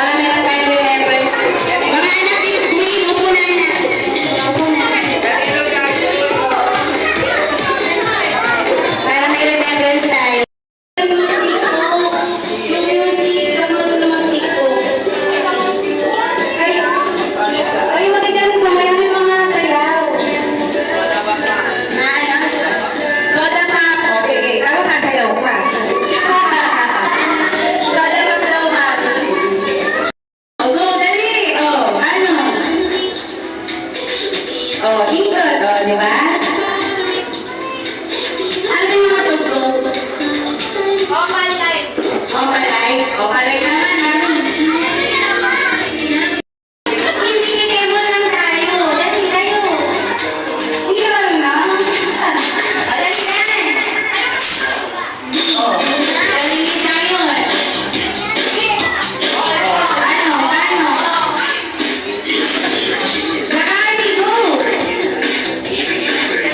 Para meron tayong remembrance. Mga anak, buhay mo po na anak. Para may remembrance tayo. Yung music, naman naman TikTok. Ay, maganda rin sa mayan ng mga sayaw. Na ano? Soda pop. O, sige. Ako sasayaw ka. Soda pop daw, mami. O, go, dali. O, ano? O, ikot. O, di ba? Ano yung mga tugtog? Opal light. Opal light? Opal light naman, ha? Hindi kikemon lang tayo. Dali kayo. Hindi ka marunong? O, dali na. O, dali tayo. O, paano? Sakali, go!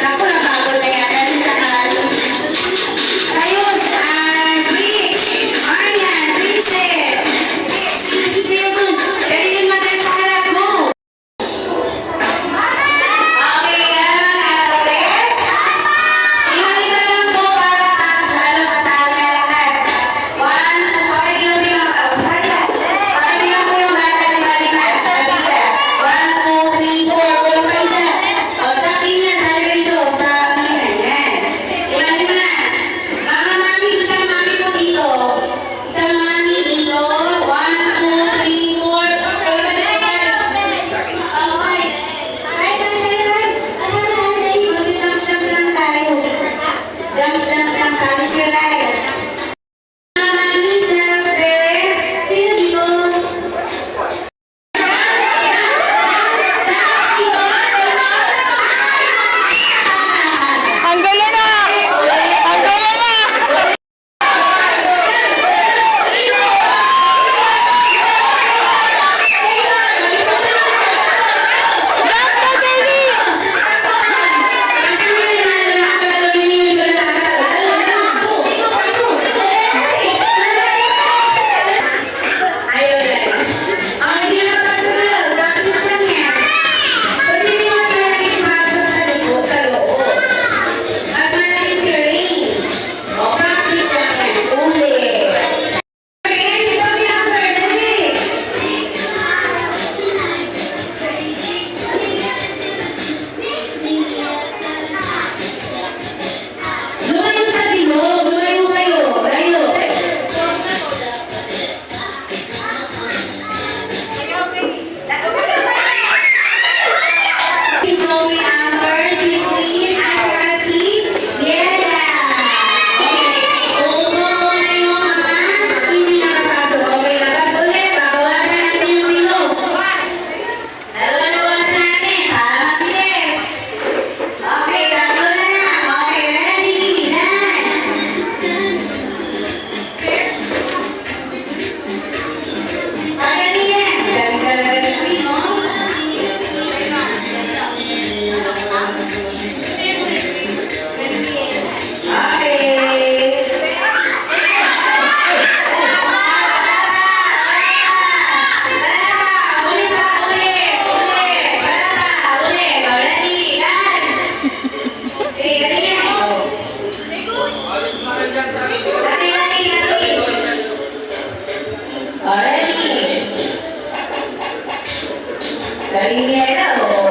Ako, napagod na yata si Sakali. Ayos, Chris, Marian, Princess. Sige dun. Pero yun matay sa harap mo. Okay, yan mga kapatid. Ihalima lang po para masyadong kasal na lahat. One, pakinggan mo yung pakinggan mo yung bata ni Malima. Kabila. 1, 2, 3, 4. Puro pa isa. O, sabi niya, sabi dito. Sabi niya, yan. Ihalima. Mga mami, isang mami po dito. Isang mami dito. 1, 2, 3, 4. Okay. Right. Asan na tayo? Mag-jump lang tayo. Jump. Sabi si Rai. Mga mami sa bere. Sino dito? Ang gala na! Ang gala na! Jump na, Daddy! Lumayo sa bilog, lumayo kayo, layo. Si Zoe Amber, si Queen, at saka si Yela. Okay, uupo muna yung mga hindi nakapasok. Okay, labas ulit, babawasan natin yung bilog. Babawasan natin, para mabilis. Okay, tatlo na lang. Okay, ready, dance. Sagali yan. Galing no? Okay. Ulit. Ready, dance. Okay, galing yan. Lagi. Already. Galing niya ito.